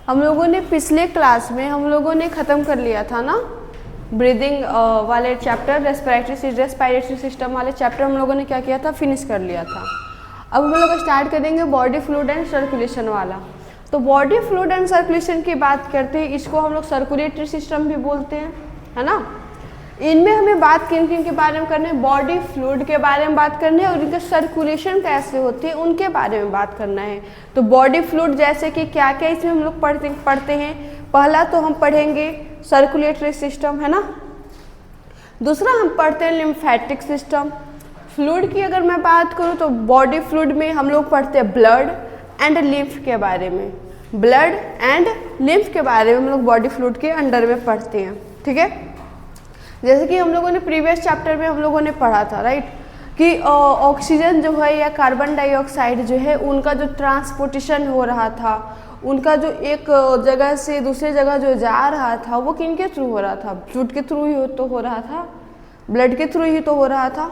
हम लोगों ने पिछले क्लास में हम लोगों ने ख़त्म कर लिया था ना ब्रीदिंग वाले चैप्टर, रेस्पिरेटरी सिस्टम वाले चैप्टर हम लोगों ने क्या किया था, फिनिश कर लिया था। अब हम लोग स्टार्ट करेंगे बॉडी फ्लूइड एंड सर्कुलेशन वाला। तो बॉडी फ्लूइड एंड सर्कुलेशन की बात करते हैं, इसको हम लोग सर्कुलेटरी सिस्टम भी बोलते हैं, है ना। इनमें हमें बात किन किन के बारे में करनी है, बॉडी फ्लूइड के बारे में बात करनी है और इनका सर्कुलेशन कैसे होती है उनके बारे में बात करना है। तो बॉडी फ्लूइड जैसे कि क्या क्या इसमें हम लोग पढ़ते हैं। पहला तो हम पढ़ेंगे सर्कुलेटरी सिस्टम, है ना। दूसरा हम पढ़ते हैं लिम्फेटिक सिस्टम। फ्लूइड की अगर मैं बात करूँ तो बॉडी फ्लूइड में हम लोग पढ़ते हैं ब्लड एंड लिम्फ के बारे में। ब्लड एंड लिम्फ के बारे में हम लोग बॉडी फ्लूइड के अंडर में पढ़ते हैं, ठीक है। जैसे कि हम लोगों ने प्रीवियस चैप्टर में हम लोगों ने पढ़ा था, राइट, कि ऑक्सीजन जो है या कार्बन डाइऑक्साइड जो है उनका जो ट्रांसपोर्टेशन हो रहा था, उनका जो एक जगह से दूसरी जगह जो जा रहा था वो किन के थ्रू हो रहा था, फ्लूइड के थ्रू ही तो हो रहा था, ब्लड के थ्रू ही तो हो रहा था।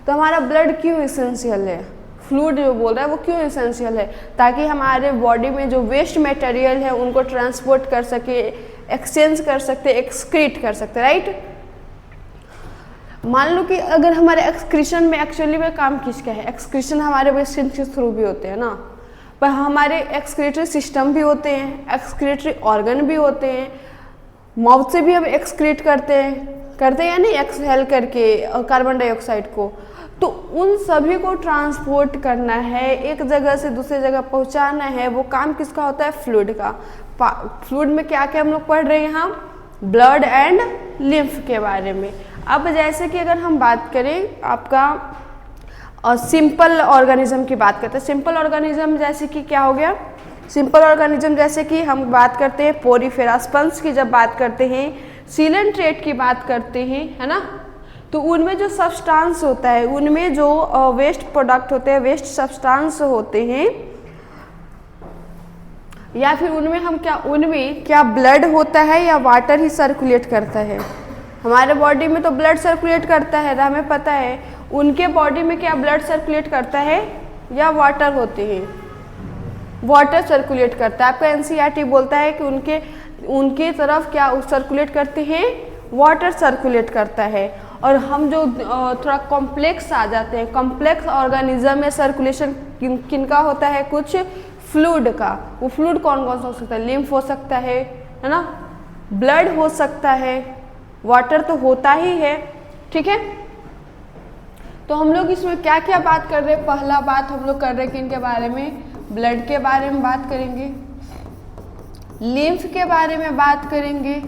तो हमारा ब्लड क्यों इसेंशियल है, फ्लूइड जो बोल रहा है वो क्यों इसेंशियल है, ताकि हमारे बॉडी में जो वेस्ट मटेरियल है उनको ट्रांसपोर्ट कर सके, एक्सचेंज कर सकते, एक्सक्रीट कर सकते, राइट। मान लो कि अगर हमारे एक्सक्रीशन में एक्चुअली में काम किसका है, एक्सक्रीशन हमारे वेस्टिन के थ्रू भी होते हैं ना, पर हमारे एक्सक्रीटरी सिस्टम भी होते हैं, एक्सक्रीटरी ऑर्गन भी होते हैं, माउथ से भी हम एक्सक्रीट करते हैं या नहीं, एक्सहेल करके कार्बन डाइऑक्साइड को। तो उन सभी को ट्रांसपोर्ट करना है, एक जगह से दूसरी जगह पहुंचाना है, वो काम किसका होता है, फ्लूइड का। फ्लूइड में क्या क्या हम लोग पढ़ रहे हैं यहाँ, ब्लड एंड लिम्फ के बारे में। अब जैसे कि अगर हम बात करें आपका सिंपल ऑर्गेनिज्म की बात करते हैं, सिंपल ऑर्गेनिज्म जैसे कि क्या हो गया, सिंपल ऑर्गेनिज्म जैसे कि हम बात करते हैं पोरीफेरा स्पंज की, जब बात करते हैं सीलेंट्रेट की बात करते हैं, है ना, तो उनमें जो सब्सटेंस होता है, उनमें जो वेस्ट प्रोडक्ट होते हैं, वेस्ट सब्सटेंस होते हैं, या फिर उनमें क्या ब्लड होता है या वाटर ही सर्कुलेट करता है। हमारे बॉडी में तो ब्लड सर्कुलेट करता है, हमें पता है। उनके बॉडी में क्या ब्लड सर्कुलेट करता है या वाटर होते हैं, वाटर सर्कुलेट करता है। आपका एनसीईआरटी बोलता है कि उनके तरफ क्या सर्कुलेट करते हैं, वाटर सर्कुलेट करता है। और हम जो थोड़ा कॉम्प्लेक्स आ जाते हैं, कॉम्प्लेक्स ऑर्गेनिज्म में सर्कुलेशन किनका होता है, कुछ फ्लूइड का। वो फ्लूइड कौन कौन सा हो सकता है, लिम्फ हो सकता है ना, ब्लड हो सकता है, वाटर तो होता ही है, ठीक है। तो हम लोग इसमें क्या क्या बात कर रहे हैं, पहला बात हम लोग कर रहे हैं किन के बारे में, ब्लड के बारे में बात करेंगे, लिम्फ के बारे में बात करेंगे।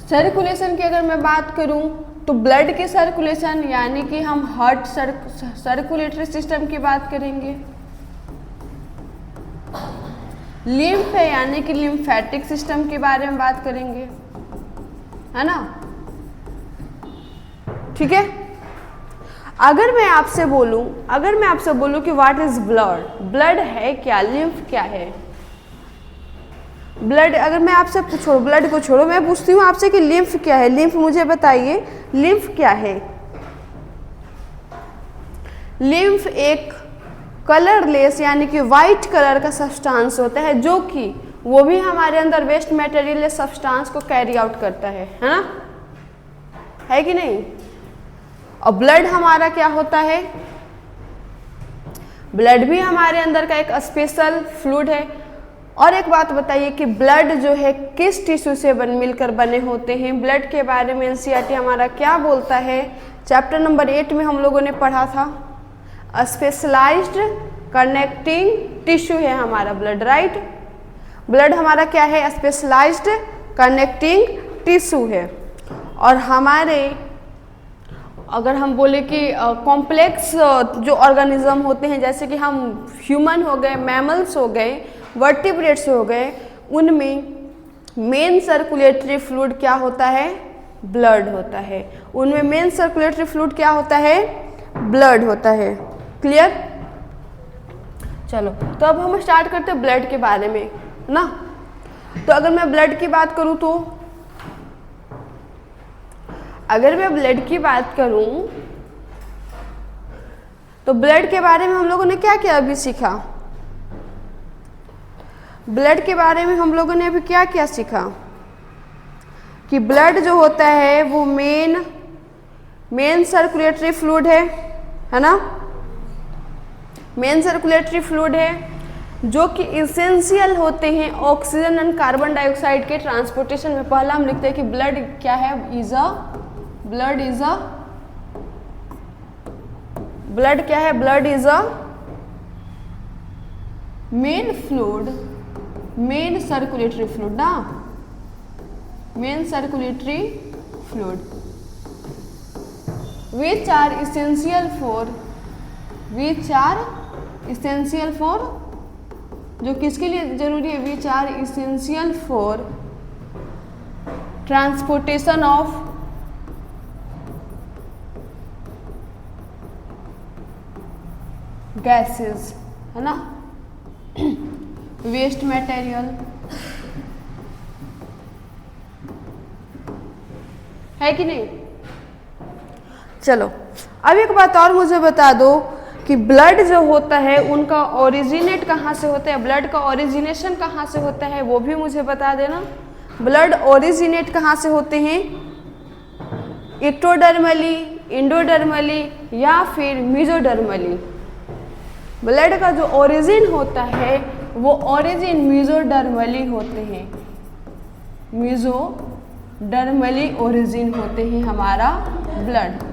सर्कुलेशन की अगर मैं बात करूं तो ब्लड के सर्कुलेशन यानी कि हम हार्ट सर्कुलेटरी सिस्टम की बात करेंगे। लिम्फ है यानी कि लिम्फेटिक सिस्टम के बारे में बात करेंगे, है ना, ठीक है। अगर मैं आपसे बोलूं कि व्हाट इज ब्लड, ब्लड है क्या, लिम्फ क्या है। ब्लड अगर मैं आपसे छोड़ो, ब्लड को छोड़ो, मैं पूछती हूँ आपसे कि लिम्फ क्या है, लिम्फ मुझे बताइए, लिम्फ क्या है। लिम्फ एक कलरलेस यानी कि वाइट कलर का सब्सटेंस होता है, जो कि वो भी हमारे अंदर वेस्ट मटेरियल सब्सटेंस को कैरी आउट करता है ना, है कि नहीं। और ब्लड हमारा क्या होता है, ब्लड भी हमारे अंदर का एक स्पेशल फ्लूइड है। और एक बात बताइए कि ब्लड जो है किस टिश्यू से मिलकर बने होते हैं, ब्लड के बारे में एनसीईआरटी हमारा क्या बोलता है, चैप्टर नंबर 8 में हम लोगों ने पढ़ा था, स्पेशलाइज्ड कनेक्टिंग टिश्यू है हमारा ब्लड, राइट। ब्लड हमारा क्या है, स्पेशलाइज्ड कनेक्टिंग टिश्यू है। और हमारे अगर हम बोले कि कॉम्प्लेक्स जो ऑर्गेनिज्म होते हैं, जैसे कि हम ह्यूमन हो गए, मैमल्स हो गए, वर्टिब्रेट्स हो गए, उनमें मेन सर्कुलेटरी फ्लूइड क्या होता है, ब्लड होता है। उनमें मेन सर्कुलेटरी फ्लूइड क्या होता है, ब्लड होता है। क्लियर। चलो तो अब हम स्टार्ट करते हैं ब्लड के बारे में ना। तो अगर मैं ब्लड की बात करूं तो ब्लड के बारे में हम लोगों ने क्या क्या अभी सीखा, ब्लड के बारे में हम लोगों ने अभी क्या क्या सीखा कि ब्लड जो होता है वो मेन सर्कुलेटरी फ्लूइड है ना, मेन सर्कुलेटरी फ्लूइड है जो कि इसेंशियल होते हैं ऑक्सीजन एंड कार्बन डाइऑक्साइड के ट्रांसपोर्टेशन में। पहला हम लिखते हैं कि ब्लड क्या है, ब्लड क्या है, blood is a main fluid, main circulatory fluid ना, main circulatory fluid which are essential for जो किसके लिए जरूरी है, which are essential for transportation of gases, है ना, वेस्ट मटेरियल, है कि नहीं। चलो अब एक बात और मुझे बता दो कि ब्लड जो होता है उनका ओरिजिनेट कहाँ से होता है, ब्लड का ओरिजिनेशन कहाँ से होता है वो भी मुझे बता देना। ब्लड ओरिजिनेट कहाँ से होते हैं, एक्टोडर्मली, इंडोडर्मली या फिर मेसोडर्मली। ब्लड का जो ओरिजिन होता है वो ओरिजिन मेसोडर्मली होते हैं, मेसोडर्मली ओरिजिन होते हैं हमारा ब्लड।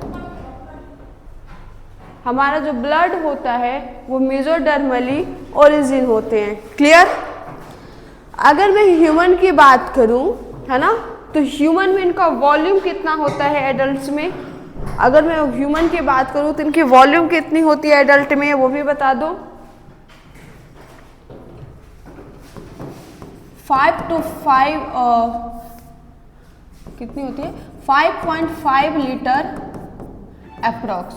हमारा जो ब्लड होता है वो मेसोडर्मली ओरिजिन होते हैं। क्लियर। अगर मैं ह्यूमन की बात करूं, है ना, तो ह्यूमन में इनका वॉल्यूम कितना होता है एडल्ट्स में। अगर मैं ह्यूमन की बात करूं तो इनकी वॉल्यूम कितनी होती है एडल्ट में, वो भी बता दो। 5 to 5 कितनी होती है, 5.5 लीटर अप्रॉक्स।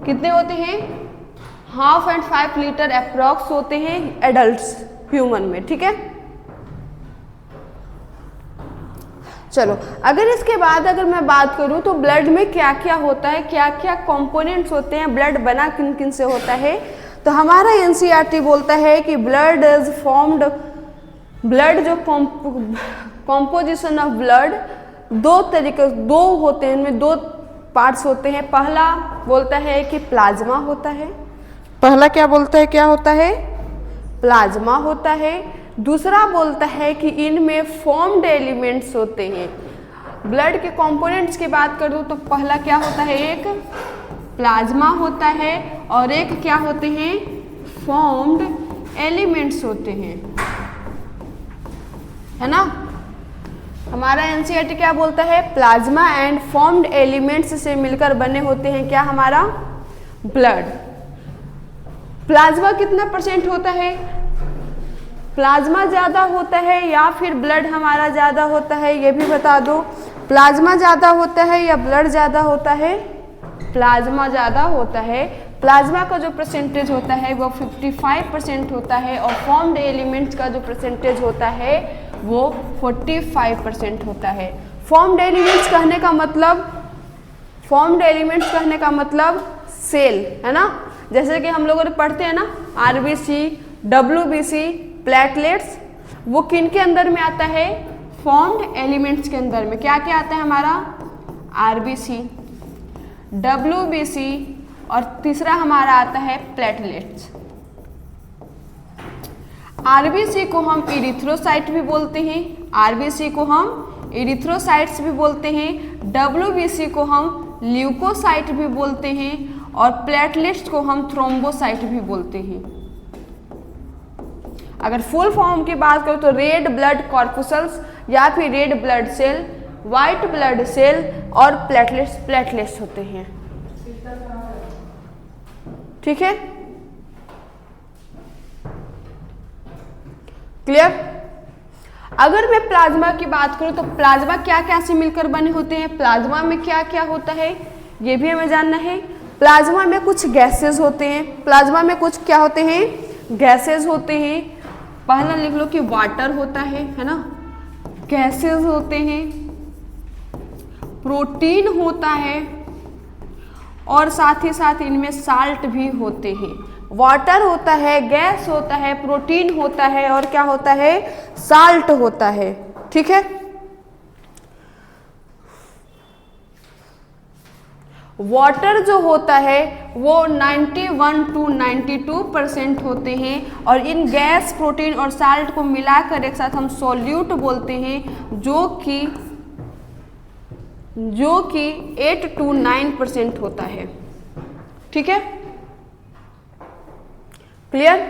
कितने होते हैं, 1/2 and 5 लीटर अप्रॉक्स होते हैं एडल्ट्स ह्यूमन में। ठीक है, चलो अगर इसके बाद अगर मैं बात करूं तो ब्लड में क्या क्या होता है, क्या क्या कंपोनेंट्स होते हैं, ब्लड बना किन किन से होता है। तो हमारा एनसीईआरटी बोलता है कि ब्लड इज फॉर्म्ड, ब्लड जो कॉम्पोजिशन ऑफ ब्लड दो होते हैं, इनमें 2 पार्ट्स होते हैं। पहला बोलता है कि प्लाज्मा होता है, पहला क्या बोलता है, क्या होता है, प्लाज्मा होता है। दूसरा बोलता है कि इनमें फॉर्म्ड एलिमेंट्स होते हैं। ब्लड के कंपोनेंट्स की बात करूं तो पहला क्या होता है, एक प्लाज्मा होता है और एक क्या होते हैं, फॉर्म्ड एलिमेंट्स होते हैं, है ना। हमारा एनसीईआरटी क्या बोलता है, प्लाज्मा एंड फॉर्म्ड एलिमेंट्स से मिलकर बने होते हैं क्या, हमारा ब्लड। प्लाज्मा कितना % होता है, प्लाज्मा ज़्यादा होता है या फिर ब्लड हमारा ज़्यादा होता है, ये भी बता दो। प्लाज्मा ज़्यादा होता है या ब्लड ज़्यादा होता है, प्लाज्मा ज़्यादा होता है। प्लाज्मा का जो परसेंटेज होता है वो 55% होता है और फॉर्म्ड एलिमेंट्स का जो परसेंटेज होता है वो 45% होता है। फॉर्म्ड एलिमेंट्स कहने का मतलब सेल, है ना। जैसे कि हम लोगों ने पढ़ते हैं ना आरबीसी, डब्ल्यूबीसी, प्लेटलेट्स, वो किन के अंदर में आता है, फॉर्म्ड एलिमेंट्स के अंदर में। क्या क्या आता है हमारा, आरबीसी, डब्ल्यूबीसी और तीसरा हमारा आता है प्लेटलेट्स। आरबीसी को हम इरिथ्रोसाइट भी बोलते हैं, आरबीसी को हम इरिथ्रोसाइट्स भी बोलते हैं, डब्ल्यूबीसी को हम ल्यूकोसाइट भी बोलते हैं और प्लेटलेट्स को हम थ्रोम्बोसाइट भी बोलते हैं। अगर फुल फॉर्म की बात करो तो रेड ब्लड कॉर्पुसल्स या फिर red blood cell, white blood cell और प्लेटलेट्स होते हैं। ठीक है, क्लियर। अगर मैं प्लाज्मा की बात करूं तो प्लाज्मा क्या क्या से मिलकर बने होते हैं, प्लाज्मा में क्या क्या होता है ये भी हमें जानना है। प्लाज्मा में कुछ गैसेस होते हैं, प्लाज्मा में कुछ क्या होते हैं, गैसेस होते हैं। पहला लिख लो कि वाटर होता है ना, गैसेस होते हैं, प्रोटीन होता है और साथ ही साथ इनमें साल्ट भी होते हैं। वाटर होता है, गैस होता है, प्रोटीन होता है और क्या होता है, साल्ट होता है। ठीक है, वाटर जो होता है वो 91 to 92% होते हैं और इन गैस, प्रोटीन और साल्ट को मिलाकर एक साथ हम सॉल्यूट बोलते हैं, जो कि 8 to 9% होता है। ठीक है, क्लियर।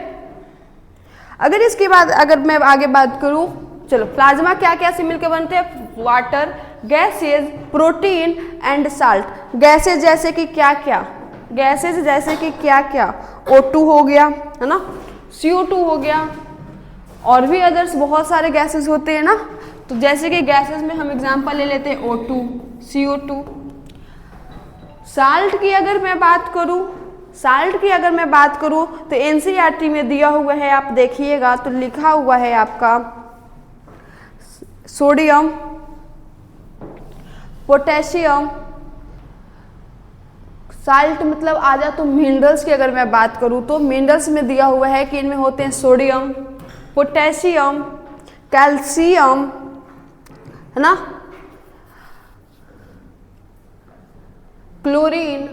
अगर इसके बाद अगर मैं आगे बात करूं, चलो प्लाज्मा क्या क्या से मिलकर बनते हैं, water, gases, protein and salt. Gases जैसे कि क्या क्या, गैसेज जैसे कि क्या क्या, O2 हो गया, है ना, CO2 हो गया, और भी अदर्स बहुत सारे गैसेज होते हैं ना। तो जैसे कि गैसेज में हम एग्जांपल ले लेते हैं O2, CO2। साल्ट की अगर मैं बात करूं तो NCERT में दिया हुआ है, आप देखिएगा तो लिखा हुआ है आपका सोडियम, पोटेशियम, साल्ट मतलब आ जा। तो मिनरल्स की अगर मैं बात करूं तो मिनरल्स में दिया हुआ है कि इनमें होते हैं सोडियम, पोटेशियम, कैल्शियम, है ना, क्लोरीन,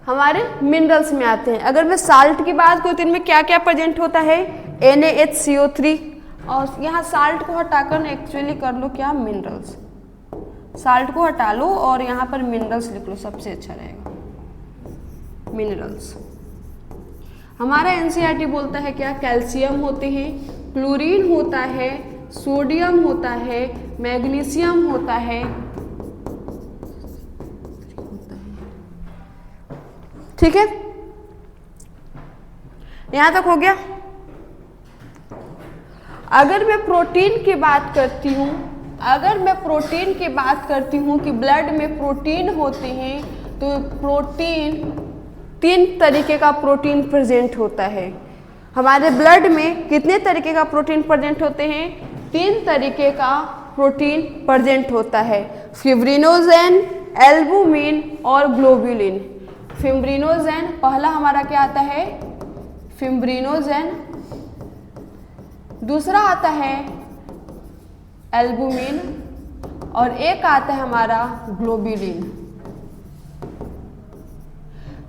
हमारे मिनरल्स में आते हैं। अगर मैं साल्ट की बात करूं तो इनमें क्या क्या प्रेजेंट होता है, NaHCO3, और यहाँ साल्ट को हटाकर एक्चुअली कर लो क्या, मिनरल्स। साल्ट को हटा लो और यहाँ पर मिनरल्स लिख लो, सबसे अच्छा रहेगा, मिनरल्स। हमारा NCERT बोलता है क्या, कैल्शियम होते हैं, क्लोरीन होता है, सोडियम होता है, मैग्नीशियम होता है। ठीक है, यहां तक हो गया। अगर मैं प्रोटीन की बात करती हूँ, कि ब्लड में प्रोटीन होते हैं, तो प्रोटीन 3 तरीके का प्रोटीन प्रेजेंट होता है। हमारे ब्लड में कितने तरीके का प्रोटीन प्रेजेंट होते हैं, 3 तरीके का प्रोटीन प्रेजेंट होता है, फिब्रिनोजेन, एल्बुमिन और ग्लोब्युलिन। फिब्रिनोजेन पहला हमारा क्या आता है, फिब्रिनोजेन, दूसरा आता है एल्बुमिन और एक आता है हमारा globulin.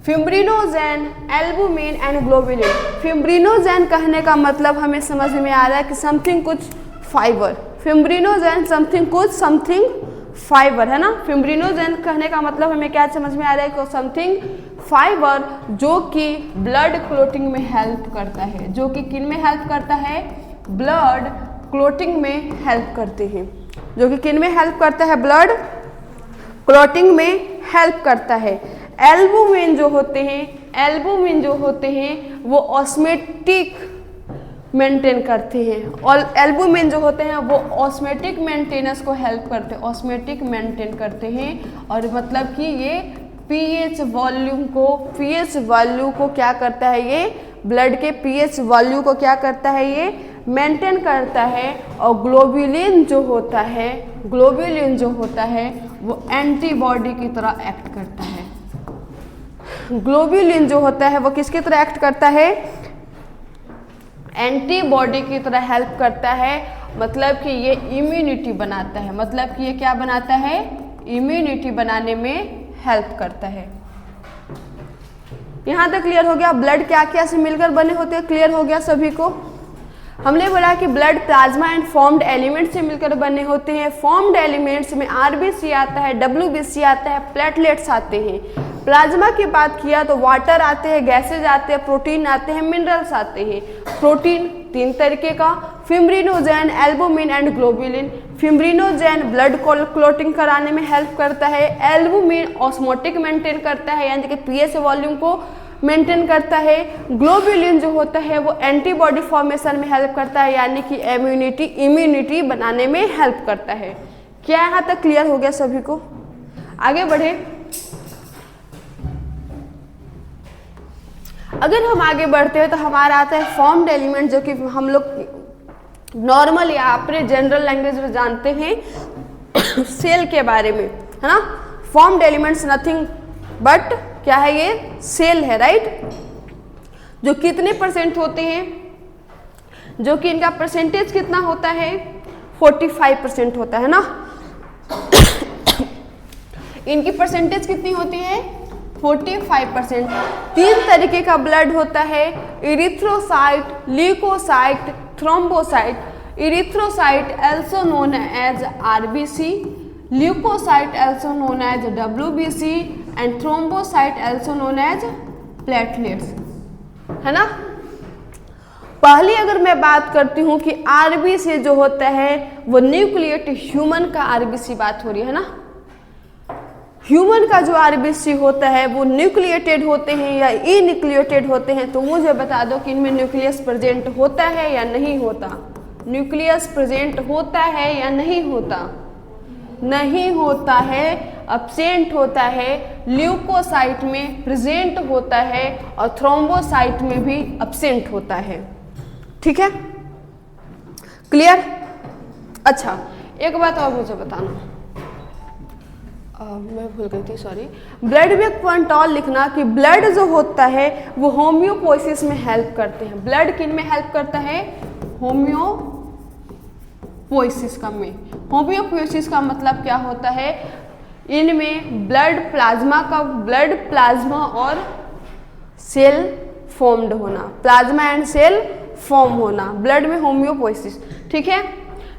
Fibrinogen, albumin and globulin. Fibrinogen कहने का मतलब हमें समझ में आ रहा है कि समथिंग कुछ फाइबर, फिब्रिनोजेन समथिंग फाइबर, है ना। फिब्रिनोजेन कहने का मतलब हमें क्या समझ में आ रहा है कि समथिंग फाइबर, जो कि ब्लड क्लोटिंग में हेल्प करता है, जो कि किन में हेल्प करता है, ब्लड क्लोटिंग में हेल्प करते हैं, जो कि किन में हेल्प करता है, ब्लड क्लोटिंग में हेल्प करता है। एल्बुमिन जो होते हैं वो ऑस्मेटिक मेंटेन करते हैं, और एल्बुमिन जो होते हैं वो ऑस्मेटिक मेंटेनेंस को हेल्प करते हैं, ऑस्मेटिक मेंटेन करते हैं। और मतलब कि ये पीएच वैल्यू को क्या करता है, ये ब्लड के पीएच वैल्यू को क्या करता है, ये मेंटेन करता है। और ग्लोब्युलिन जो होता है वो एंटीबॉडी की तरह एक्ट करता है। ग्लोब्युलिन जो होता है वो किसकी तरह एक्ट करता है, एंटीबॉडी की तरह हेल्प करता है। मतलब कि ये इम्यूनिटी बनाता है, मतलब कि ये क्या बनाता है, इम्यूनिटी बनाने में हेल्प करता है। यहाँ तक क्लियर हो गया। ब्लड क्या क्या से मिलकर बने होते हैं, क्लियर हो गया सभी को। हमने बोला कि blood plasma and formed element से मिलकर बने होते हैं। फॉर्म्ड एलिमेंट्स में RBC आता है, WBC आता है, प्लेटलेट्स आते हैं। प्लाज्मा की बात किया तो वाटर आते हैं, गैसेज आते हैं, प्रोटीन आते हैं, मिनरल्स आते हैं। प्रोटीन 3 तरीके का, fibrinogen, albumin and globulin. Fibrinogen blood clotting कराने में हेल्प करता है, एल्बुमिन ऑस्मोटिक मेंटेन करता है, यानी कि पीएच वॉल्यूम को मेंटेन करता है। ग्लोब्युलिन जो होता है वो एंटीबॉडी फॉर्मेशन में हेल्प करता है, यानी कि इम्यूनिटी बनाने में हेल्प करता है। क्या यहाँ तक क्लियर हो गया सभी को? आगे बढ़े। अगर हम आगे बढ़ते हैं तो हमारा आता है फॉर्म्ड एलिमेंट, जो कि हम लोग नॉर्मल या अपने जनरल लैंग्वेज में जानते हैं सेल के बारे में, है ना। फॉर्म्ड एलिमेंट्स नथिंग बट क्या है, ये सेल है, राइट। जो कितने परसेंट होते हैं, जो कि इनका परसेंटेज कितना होता है, 45% होता है ना। इनकी परसेंटेज कितनी होती है, 45%। 3 तरीके का ब्लड होता है, erythrocyte, leukocyte, thrombocyte. Erythrocyte also known as RBC, leukocyte also known as WBC and thrombocyte also known as platelets, है ना। पहली अगर मैं बात करती हूँ कि आरबीसी जो होता है वो न्यूक्लिएटेड ह्यूमन का आरबीसी बात हो रही है ना। ह्यूमन का जो आरबीसी होता है वो न्यूक्लिएटेड होते हैं या इन्यूक्लिएटेड होते हैं, तो मुझे बता दो कि इनमें न्यूक्लियस प्रेजेंट होता है या नहीं होता। न्यूक्लियस प्रेजेंट होता है या नहीं होता, नहीं होता है, एब्सेंट होता है। ल्यूकोसाइट में प्रेजेंट होता है और थ्रोम्बोसाइट में भी एब्सेंट होता है। ठीक है, क्लियर। अच्छा, एक बात और मुझे बताना, मैं भूल गई थी, सॉरी। ब्लड में क्वांटॉल लिखना कि ब्लड जो होता है वो होम्योपोइसिस में हेल्प करते हैं। ब्लड किन में हेल्प करता है, होम्योपोइसिस का में। होम्योपोइसिस का मतलब क्या होता है, इनमें ब्लड प्लाज्मा और सेल फॉर्म्ड होना, प्लाज्मा एंड सेल फॉर्म होना, ब्लड में होम्योपोइसिस। ठीक है।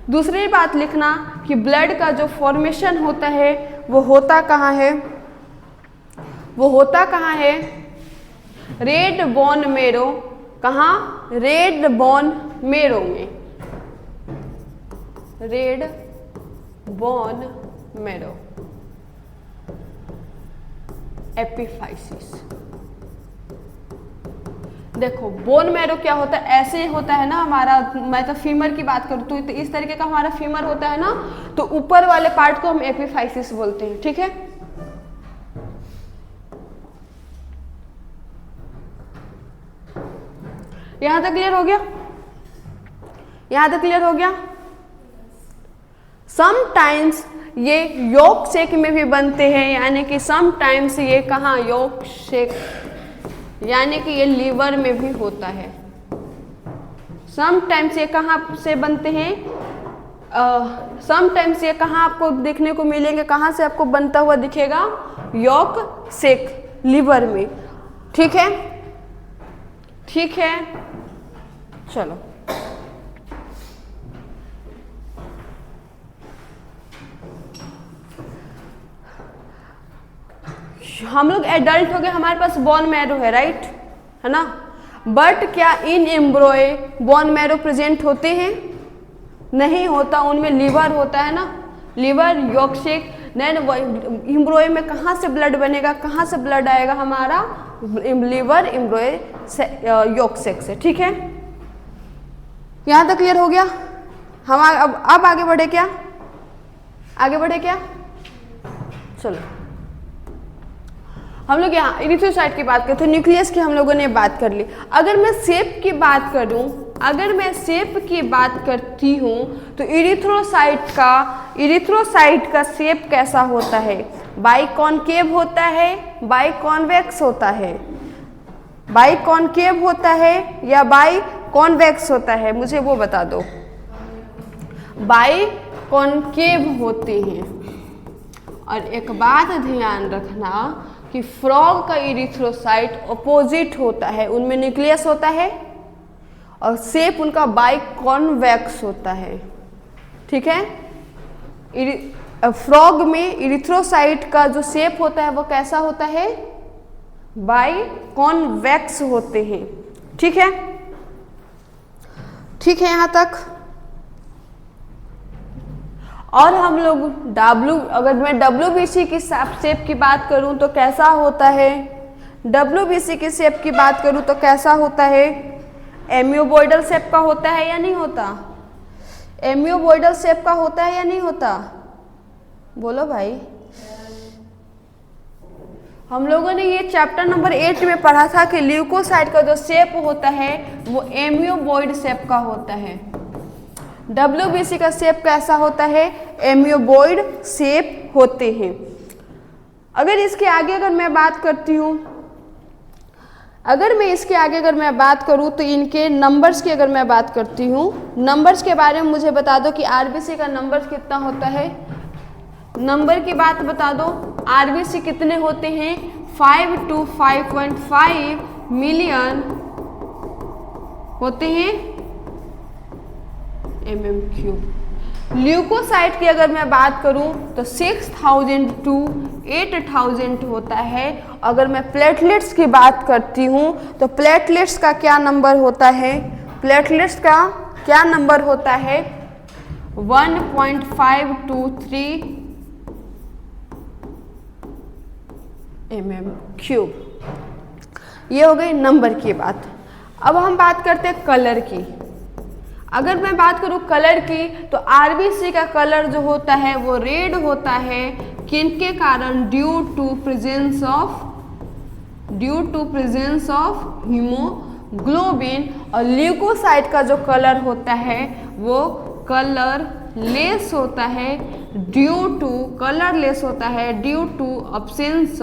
दूसरी बात लिखना कि ब्लड का जो फॉर्मेशन होता है वो होता कहाँ है, वो होता कहाँ है, रेड बोन मेरो। कहाँ, रेड बोन मेरो में, रेड बोन मेरो, एपिफाइसिस। देखो बोन मैरो क्या होता है, ऐसे होता है ना हमारा, मैं तो फीमर की बात करूँ तो इस तरीके का हमारा फीमर होता है ना, तो ऊपर वाले पार्ट को हम एपिफाइसिस बोलते हैं। ठीक है, यहां तक क्लियर हो गया, यहां तक क्लियर हो गया। समटाइम्स ये योक शेक में भी बनते हैं, यानी कि समटाइम्स ये कहाँ, योक शेक, यानी कि ये लीवर में भी होता है। समटाइम्स ये कहाँ से बनते हैं, समटाइम्स ये कहाँ आपको देखने को मिलेंगे, कहाँ से आपको बनता हुआ दिखेगा, योक शेक, लीवर में। ठीक है, ठीक है, चलो हम लोग एडल्ट हो गए, हमारे पास बोन मैरो है, राइट, है ना। बट क्या इन एम्ब्रोए बोन मैरो प्रेजेंट होते हैं, नहीं होता, उनमें लीवर होता है ना, लीवर, यॉर्कशेक। देन एम्ब्रोए में कहाँ से ब्लड बनेगा, कहाँ से ब्लड आएगा हमारा, लीवर, एम्ब्रोए, यॉर्कशेक से। ठीक है, यहाँ तक क्लियर हो गया। हम अब आगे बढ़े क्या, आगे बढ़े क्या, चलो हम लोग यहाँ इरिथ्रोसाइट की बात करते हैं, न्यूक्लियस की हम लोगों ने बात कर ली। अगर मैं शेप की बात करूँ, अगर मैं शेप की बात करती हूँ तो इरिथ्रोसाइट का शेप कैसा होता है, बाइकॉनकेव होता है, बाइकॉन्वेक्स होता है, बाइकॉनकेव होता है या बाइकॉन्वेक्स होता है, मुझे वो बता दो। बाइकॉनकेव होते हैं। और एक बात ध्यान रखना कि फ्रॉग का इरिथ्रोसाइट अपोजिट होता है, उनमें न्यूक्लियस होता है और शेप उनका बाइकॉन्वेक्स होता है। ठीक है, फ्रॉग में इरिथ्रोसाइट का जो शेप होता है वो कैसा होता है, बाइकॉन्वेक्स होते हैं। ठीक है, ठीक है यहां तक। और हम लोग अगर मैं WBC की शेप की बात करूं तो कैसा होता है, WBC की शेप की बात करूं तो कैसा होता है, एम्योबॉइडल शेप का होता है या नहीं होता, एम्योबॉइडल शेप का होता है या नहीं होता, बोलो भाई। हम लोगों ने ये चैप्टर नंबर 8 में पढ़ा था कि ल्यूकोसाइट का जो शेप होता है वो एम्योबॉइड शेप का होता है। WBC का शेप कैसा होता है, एम्योबॉइड शेप होते हैं। अगर इसके आगे अगर मैं बात करती हूँ, अगर मैं इसके आगे अगर मैं बात करूं तो इनके नंबर्स की अगर मैं बात करती हूं, नंबर्स के बारे में मुझे बता दो कि आरबीसी का नंबर कितना होता है। नंबर की बात बता दो, आरबीसी कितने होते हैं, 5 to 5.5 मिलियन होते हैं mm3। ल्यूकोसाइट की अगर मैं बात करूं तो 6000 to 8000 होता है। अगर मैं प्लेटलेट्स की बात करती हूं तो प्लेटलेट्स का क्या नंबर होता है, प्लेटलेट्स का क्या नंबर होता है, 1.523 mm3। ये हो गई नंबर की बात। अब हम बात करते हैं कलर की। अगर मैं बात करूं कलर की तो आरबीसी का कलर जो होता है वो रेड होता है, किनके कारण, due to presence of haemoglobin. और ल्यूकोसाइट का जो कलर होता है वो कलरलेस होता है, due to absence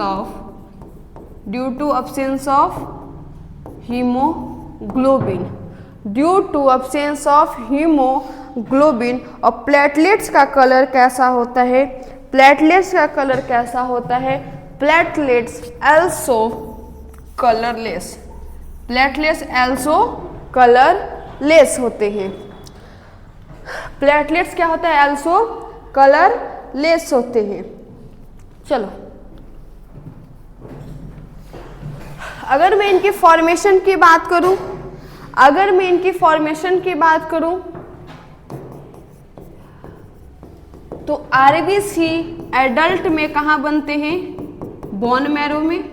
of haemoglobin, और प्लेटलेट्स का कलर कैसा होता है, प्लेटलेट्स also कलरलेस होते हैं। प्लेटलेट्स क्या होता है, also कलरलेस होते हैं। चलो अगर मैं इनकी फॉर्मेशन की बात करूं, तो आरबीसी एडल्ट में कहाँ बनते हैं, बोन मैरो में,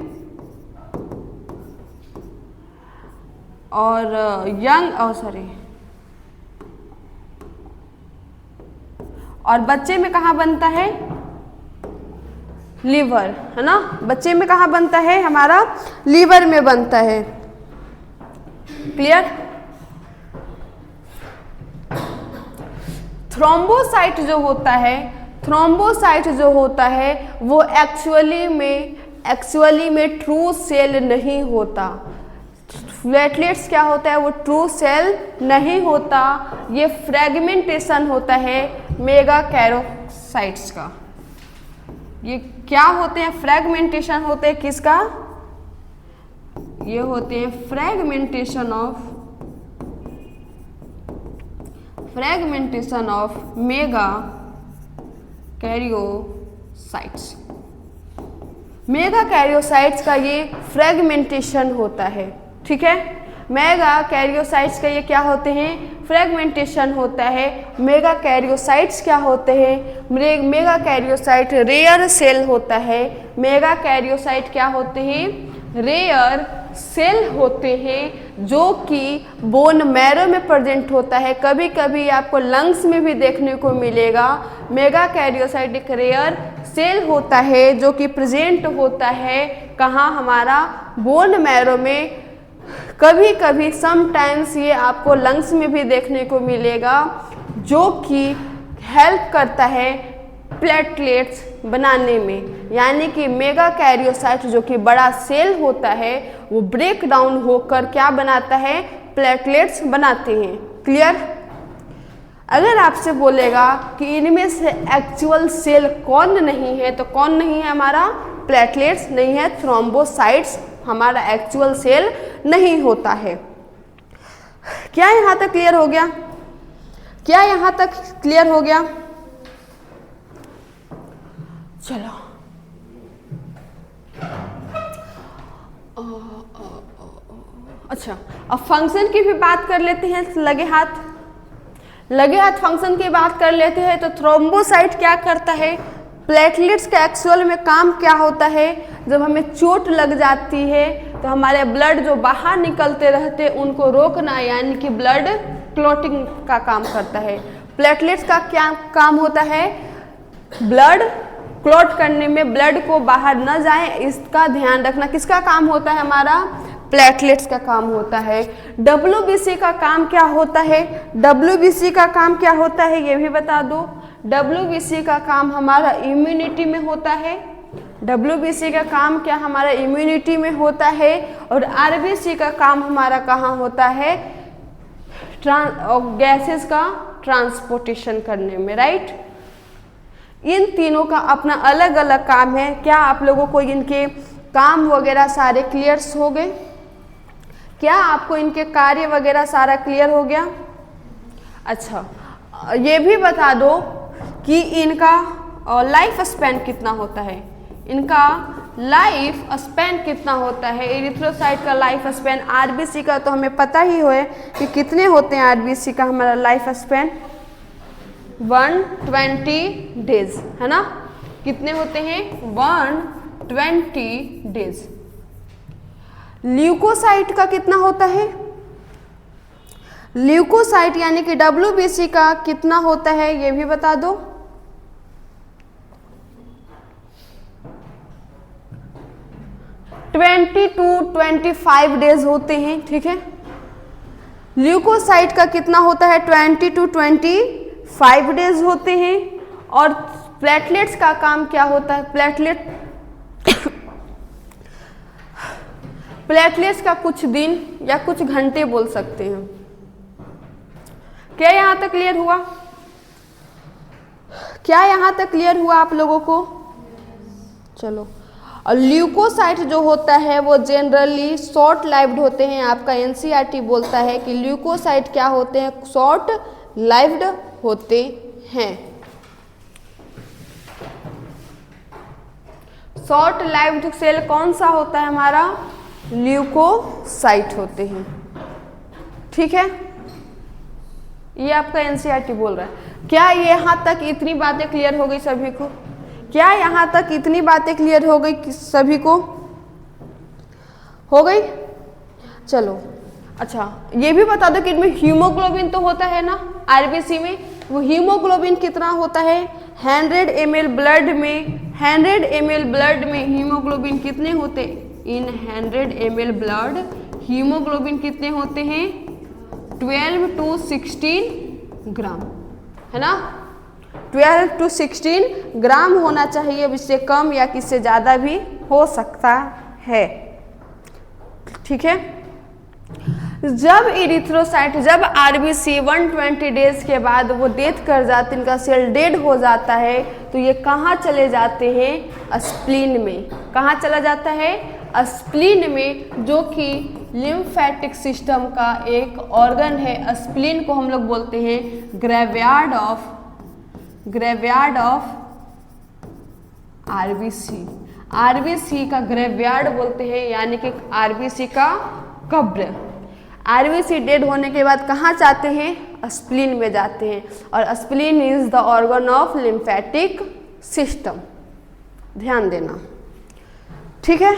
और और बच्चे में कहाँ बनता है, लीवर, है ना, बच्चे में कहाँ बनता है, हमारा लीवर में बनता है। क्लियर। थ्रोम्बोसाइट जो होता है वो एक्चुअली में ट्रू सेल नहीं होता। प्लेटलेट्स क्या होता है, वो ट्रू सेल नहीं होता, ये फ्रेगमेंटेशन होता है मेगा कैरोसाइट्स का। ये क्या होते हैं, फ्रेगमेंटेशन होते हैं किसका, ये होते हैं fragmentation of mega karyocytes. Mega karyocytes का ये फ्रेगमेंटेशन होता है, ठीक है। मेगा कैरियोसाइट्स का ये क्या होते हैं, फ्रेगमेंटेशन होता है। मेगा कैरियोसाइट्स क्या होते हैं, मेगा कैरियोसाइट रेयर सेल होता है। मेगा कैरियोसाइट क्या होते हैं, रेयर सेल होते हैं, जो कि बोन मैरो में प्रेजेंट होता है। कभी कभी आपको लंग्स में भी देखने को मिलेगा। मेगा कैरियोसाइट एक रेयर सेल होता है जो कि प्रेजेंट होता है कहाँ, हमारा बोन मैरो में। कभी कभी समटाइम्स ये आपको लंग्स में भी देखने को मिलेगा, जो कि हेल्प करता है प्लेटलेट्स बनाने में। यानी कि मेगा कैरियोसाइट जो कि बड़ा सेल होता है वो ब्रेक डाउन होकर क्या बनाता है, प्लेटलेट्स बनाते हैं। क्लियर। अगर आपसे बोलेगा कि इनमें से एक्चुअल सेल कौन नहीं है, तो कौन नहीं है, हमारा प्लेटलेट्स नहीं है, थ्रोम्बोसाइट्स हमारा एक्चुअल सेल नहीं होता है। क्या यहाँ तक क्लियर हो गया, चलो अच्छा, अब फंक्शन की भी बात कर लेते हैं। लगे हाथ फंक्शन की बात कर लेते हैं। तो थ्रोम्बोसाइट क्या करता है, प्लेटलेट्स का एक्चुअल में काम क्या होता है, जब हमें चोट लग जाती है तो हमारे ब्लड जो बाहर निकलते रहते हैं उनको रोकना, यानी कि ब्लड क्लॉटिंग का काम करता है। प्लेटलेट्स का क्या काम होता है, ब्लड क्लॉट करने में, ब्लड को बाहर न जाए इसका ध्यान रखना। किसका काम होता है, हमारा प्लेटलेट्स का काम होता है। डब्ल्यूबीसी का काम क्या होता है, डब्ल्यूबीसी का काम क्या होता है ये भी बता दो। डब्ल्यूबीसी का काम हमारा इम्यूनिटी में होता है। WBC का काम क्या हमारा इम्यूनिटी में होता है, और RBC का काम हमारा कहाँ होता है, गैसेस का ट्रांसपोर्टेशन करने में, राइट। इन तीनों का अपना अलग अलग काम है। क्या आप लोगों को इनके काम वगैरह सारे क्लियर्स हो गए? क्या आपको इनके कार्य वगैरह सारा क्लियर हो गया? अच्छा, ये भी बता दो कि इनका लाइफ स्पैन कितना होता है, इनका लाइफ स्पैन कितना होता है। एरिथ्रोसाइट का लाइफ स्पैन, RBC का तो हमें पता ही है कि कितने होते हैं RBC का हमारा लाइफ स्पैन, 120 डेज, है ना। कितने होते हैं? 120 डेज। ल्यूकोसाइट का कितना होता है? ल्यूकोसाइट यानी कि WBC का कितना होता है ये भी बता दो। ट्वेंटी टू 25 डेज होते हैं, ठीक है। ल्यूकोसाइट का कितना होता है? 20 to 25 डेज होते हैं। और प्लेटलेट्स का काम क्या होता है? प्लेटलेट्स का कुछ दिन या कुछ घंटे बोल सकते हैं। क्या यहां तक क्लियर हुआ? क्या यहां तक क्लियर हुआ आप लोगों को? चलो, और ल्यूकोसाइट जो होता है वो जनरली शॉर्ट लाइव्ड होते हैं। आपका NCERT बोलता है कि ल्यूकोसाइट क्या होते हैं? शॉर्ट लाइव्ड होते हैं। शॉर्ट लाइव्ड सेल कौन सा होता है हमारा? ल्यूकोसाइट होते हैं, ठीक है। ये आपका NCERT बोल रहा है। क्या यहाँ तक इतनी बातें क्लियर हो गई सभी को? क्या यहाँ तक इतनी बातें क्लियर हो गई सभी को? हो गई? चलो, अच्छा ये भी बता दो कि इनमें हीमोग्लोबिन तो होता है ना RBC में। वो हीमोग्लोबिन कितना होता है? 100 ml ब्लड में, 100 ml ब्लड में हीमोग्लोबिन कितने होते? इन 100 ml ब्लड हीमोग्लोबिन कितने होते हैं? 12 to 16 ग्राम, है ना। 12 to 16 ग्राम होना चाहिए, अब इससे कम या किससे ज़्यादा भी हो सकता है, ठीक है। जब एरिथ्रोसाइट, जब RBC 120 डेज के बाद वो डेथ कर जाते, इनका सेल डेड हो जाता है, तो ये कहाँ चले जाते हैं? स्प्लीन में। कहाँ चला जाता है? स्प्लीन में, जो कि लिम्फेटिक सिस्टम का एक ऑर्गन है। स्प्लीन को हम लोग बोलते हैं ग्रेवयार्ड ऑफ RBC। RBC का ग्रेवयार्ड बोलते हैं, यानी कि RBC का कब्र। RBC डेड होने के बाद कहाँ जाते हैं? स्प्लीन में जाते हैं। और spleen is the organ of lymphatic system, ध्यान देना, ठीक है।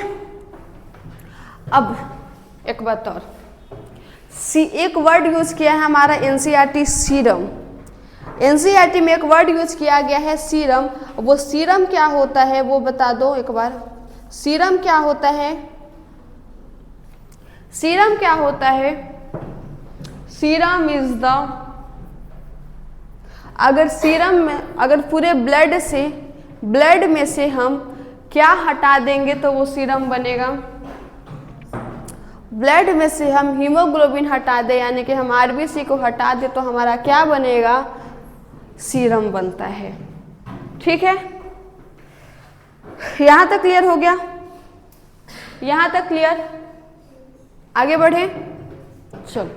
अब एक बात और, एक वर्ड यूज किया है हमारा NCERT, सीरम। NCERT में एक वर्ड यूज किया गया है सीरम। वो सीरम क्या होता है वो बता दो एक बार। सीरम क्या होता है? सीरम क्या होता है? सीरम इज द, अगर सीरम में, अगर पूरे ब्लड में से हम क्या हटा देंगे तो वो सीरम बनेगा। ब्लड में से हम हीमोग्लोबिन हटा दें, यानी कि हम RBC को हटा दें, तो हमारा क्या बनेगा? सीरम बनता है, ठीक है। यहां तक क्लियर हो गया? यहां तक क्लियर? आगे बढ़े, चलो।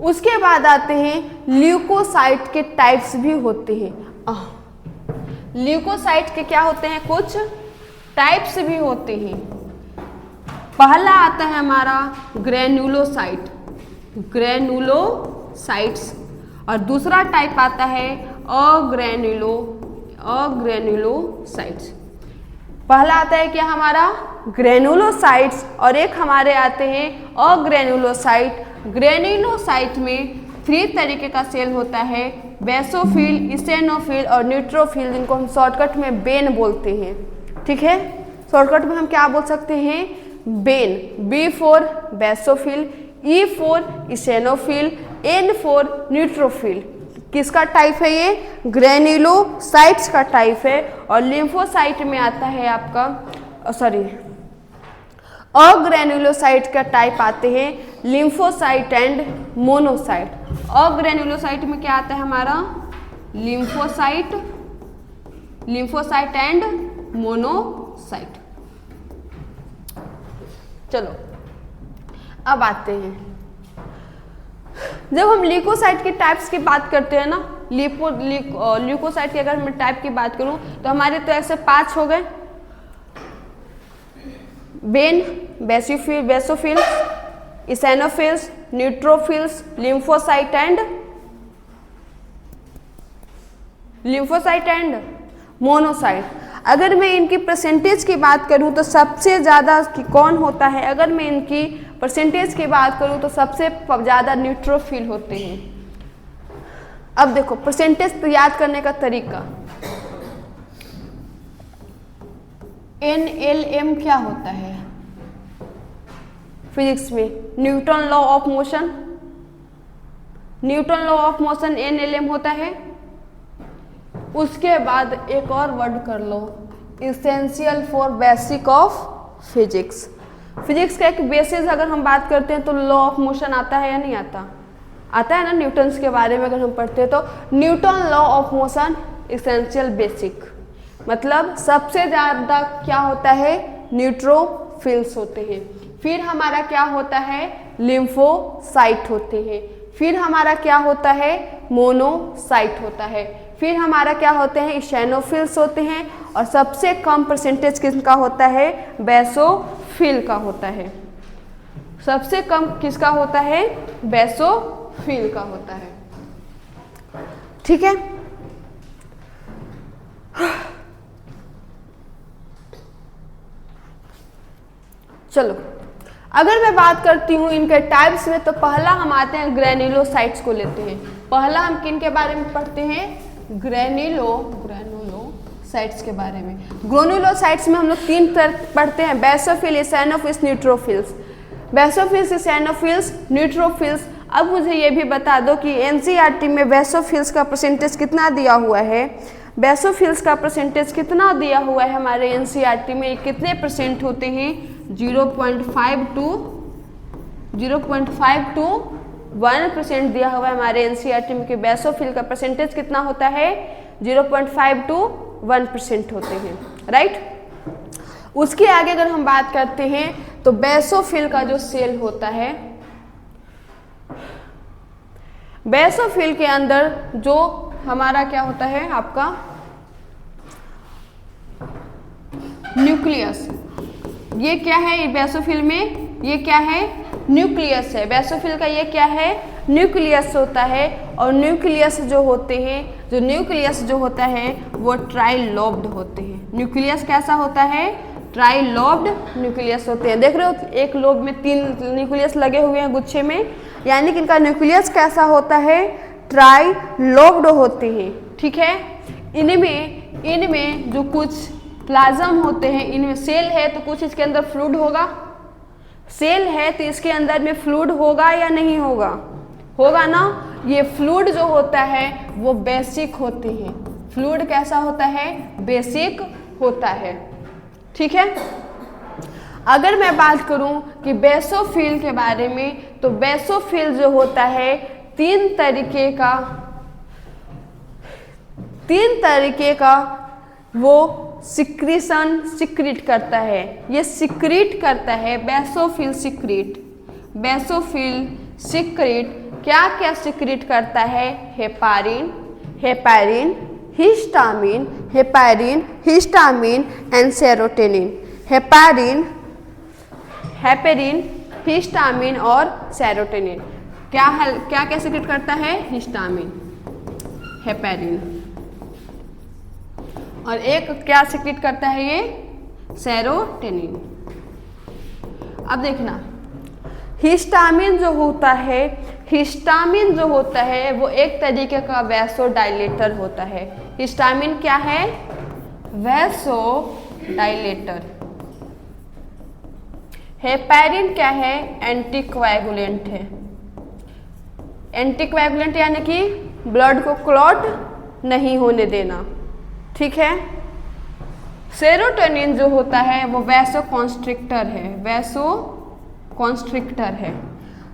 उसके बाद आते हैं ल्यूकोसाइट के टाइप्स भी होते हैं। ल्यूकोसाइट के क्या होते हैं? कुछ टाइप्स भी होते हैं। पहला आता है हमारा ग्रेनुलोसाइट, ग्रेनुलोसाइट्स, और दूसरा टाइप आता है अग्रेनुलोसाइट्स। पहला आता है क्या हमारा? ग्रेनुलोसाइट्स, और एक हमारे आते हैं अग्रेनुलोसाइट। ग्रेनुलोसाइट में 3 तरीके का सेल होता है, बेसोफिल, इसेनोफिल और न्यूट्रोफिल, जिनको हम शॉर्टकट में बेन बोलते हैं, ठीक है। शॉर्टकट में हम क्या बोल सकते हैं? Ben. B for basophil, E for eosinophil, N for neutrophil, किसका टाइप है ये? ग्रेन्युलोसाइट्स का टाइप है। और लिम्फोसाइट में आता है आपका अग्रेन्युलोसाइट का टाइप आते हैं लिम्फोसाइट एंड मोनोसाइट। अग्रेन्युलोसाइट में क्या आता है हमारा? Lymphocyte and monocyte. चलो अब आते हैं, जब हम ल्यूकोसाइट के टाइप्स की बात करते हैं ना, ल्यूकोसाइट की अगर मैं टाइप की बात करूं तो हमारे तो ऐसे 5 हो गए, basophils, eosinophils, neutrophils, lymphocyte and monocyte. अगर मैं इनकी परसेंटेज की बात करूं तो सबसे ज़्यादा कौन होता है? अगर मैं इनकी परसेंटेज की बात करूं तो सबसे ज़्यादा न्यूट्रोफिल होते हैं। अब देखो परसेंटेज तो याद करने का तरीका, NLM क्या होता है फिजिक्स में? Newton law of motion. Newton law of motion NLM होता है। उसके बाद एक और वर्ड कर लो, essential for basic of physics. Physics का एक बेसिस अगर हम बात करते हैं तो लॉ ऑफ मोशन आता है या नहीं आता? आता है ना। न्यूटन्स के बारे में अगर हम पढ़ते हैं तो Newton law of motion essential basic, मतलब सबसे ज़्यादा क्या होता है? न्यूट्रोफिल्स होते हैं। फिर हमारा क्या होता है? लिम्फोसाइट होते हैं। फिर हमारा क्या होता है? मोनोसाइट होता है। फिर हमारा क्या होते हैं? इसेनोफिल्स होते हैं। और सबसे कम परसेंटेज किसका होता है? बेसोफिल का होता है। सबसे कम किसका होता है? बेसोफिल का होता है। ठीक है। चलो अगर मैं बात करती हूँ इनके टाइप्स में, तो पहला हम आते हैं ग्रेन्युलोसाइट्स को लेते हैं। पहला हम किन के बारे में पढ़ते हैं? ग्रेन्युलोसाइट्स के बारे में। ग्रेन्युलोसाइट्स में हम लोग 3 पढ़ते हैं, basophil, eosinophils, neutrophils. Basophils, eosinophils, neutrophils. अब मुझे ये भी बता दो कि एनसीईआरटी में बेसोफिल्स का परसेंटेज कितना दिया हुआ है? बेसोफिल्स का परसेंटेज कितना दिया हुआ है हमारे एनसीईआरटी में? कितने परसेंट होते हैं? 0.5 to 1% दिया हुआ है हमारे एनसीईआरटी में कि बेसोफिल का परसेंटेज कितना होता है? 0.5 to 1% होते हैं, राइट। उसके आगे अगर हम बात करते हैं तो बेसोफिल का जो सेल होता है, बेसोफिल के अंदर जो हमारा क्या होता है आपका न्यूक्लियस, ये क्या है बेसोफिल में? ये क्या है? न्यूक्लियस है। बेसोफिल का ये क्या है? न्यूक्लियस होता है। और न्यूक्लियस जो होते हैं, न्यूक्लियस जो होता है वो ट्राइलोब्ड होते हैं। न्यूक्लियस कैसा होता है? ट्राइलोब्ड न्यूक्लियस होते हैं। देख रहे हो एक लोब में 3 न्यूक्लियस लगे हुए हैं गुच्छे में, यानी कि इनका न्यूक्लियस कैसा होता है? ट्राइलोब्ड होते हैं। ठीक है। इनमें जो कुछ प्लाज्म होते हैं, इनमें सेल है तो कुछ इसके अंदर फ्लूइड होगा। सेल है तो इसके अंदर में फ्लूइड होगा या नहीं होगा? होगा ना। ये फ्लूइड जो होता है वो बेसिक होते हैं। फ्लूइड कैसा होता है? बेसिक होता है। ठीक है। अगर मैं बात करूं कि बेसोफिल के बारे में, तो बेसोफिल जो होता है 3 तरीके का वो सिक्रीट करता है। ये सिक्रीट करता है बेसोफिल सिक्रीट क्या क्या सिक्रीट करता है? Heparin, histamine and serotonin. Heparin, histamine और सेरोटोनिन क्या सिक्रीट करता है? Histamine, heparin. और एक क्या सिक्रीट करता है? ये सेरोटोनिन। अब देखना, हिस्टामिन जो होता है वो एक तरीके का वैसोडाइलेटर होता है। हिस्टामिन क्या है? वैसोडाइलेटर। हेपेरिन क्या है? एंटीकोएगुलेंट है। एंटीकोएगुलेंट यानी कि ब्लड को क्लॉट नहीं होने देना, ठीक है। सेरोटोनिन जो होता है वो वैसोकॉन्स्ट्रिक्टर है, वैसोकॉन्स्ट्रिक्टर है।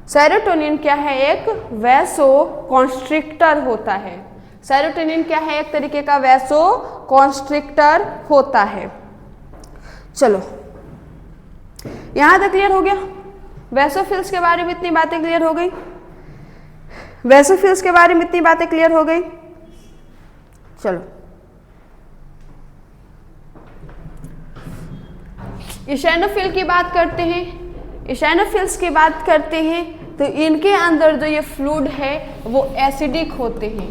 सेरोटोनिन क्या है? एक वैसोकॉन्स्ट्रिक्टर होता है। सेरोटोनिन क्या है? एक तरीके का वैसोकॉन्स्ट्रिक्टर होता है। चलो यहां तक क्लियर हो गया। वैसोफिल्स के बारे में इतनी बातें क्लियर हो गई। वैसोफिल्स के बारे में इतनी बातें क्लियर हो गई। चलो इशेनोफिल की बात करते हैं। इशेनोफिल्स की बात करते हैं तो इनके अंदर जो ये फ्लूइड है वो एसिडिक होते हैं।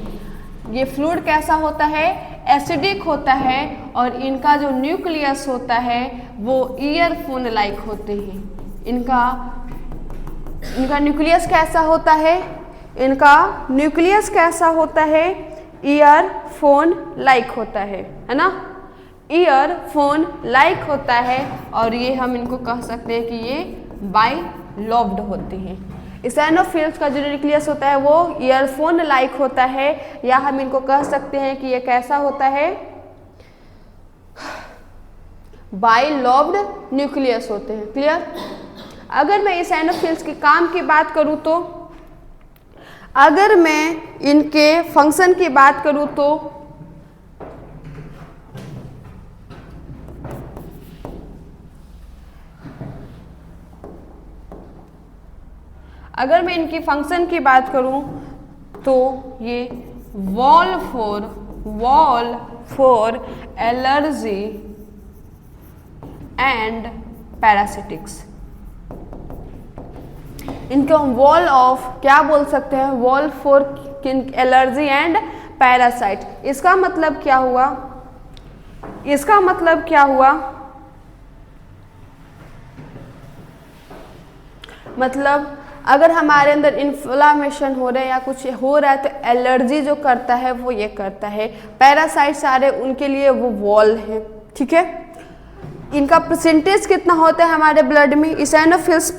ये फ्लूइड कैसा होता है? एसिडिक होता है। और इनका जो न्यूक्लियस होता है वो ईयरफोन लाइक होते हैं। इनका न्यूक्लियस कैसा होता है? इनका न्यूक्लियस कैसा होता है? ईयरफोन लाइक होता है ना। ईयरफोन लाइक होता है। और ये हम इनको कह सकते हैं कि ये बाइलोब्ड होते हैं। इशेनोफिल्स का जो न्यूक्लियस होता है वो ईयरफोन लाइक होता है, या हम इनको कह सकते हैं कि ये कैसा होता है? बाइलोब्ड न्यूक्लियस होते हैं। क्लियर? अगर मैं इशेनोफिल्स के काम की बात करूं तो, अगर मैं इनके फंक्शन की बात करूं तो अगर मैं इनकी फंक्शन की बात करूं तो ये वॉल फॉर एलर्जी एंड पैरासिटिक्स, इनको हम वॉल ऑफ क्या बोल सकते हैं? Wall for allergy and parasite. इसका मतलब क्या हुआ? इसका मतलब क्या हुआ? मतलब अगर हमारे अंदर इन्फ्लामेशन हो रहा है या कुछ हो रहा है तो एलर्जी जो करता है वो ये करता है। पैरासाइट सारे उनके लिए वो वॉल है, ठीक है। इनका परसेंटेज कितना होता है हमारे ब्लड में? इशेनोफिल्स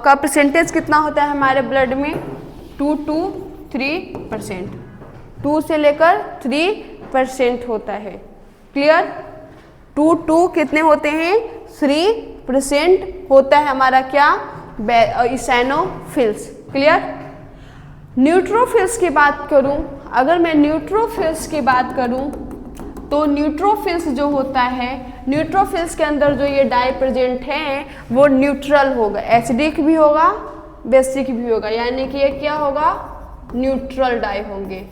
का परसेंटेज कितना होता है हमारे ब्लड में? 2 to 3%, 2 से लेकर 3% होता है। क्लियर? 2 to कितने होते हैं? 3% होता है हमारा क्या? इशेनोफिल्स। क्लियर? न्यूट्रोफिल्स की बात करूं, अगर मैं न्यूट्रोफिल्स की बात करूं तो न्यूट्रोफिल्स जो होता है, न्यूट्रोफिल्स के अंदर जो ये डाई प्रेजेंट है वो न्यूट्रल होगा, एसिडिक भी होगा, बेसिक भी होगा, यानी कि ये क्या होगा? न्यूट्रल डाई होंगे।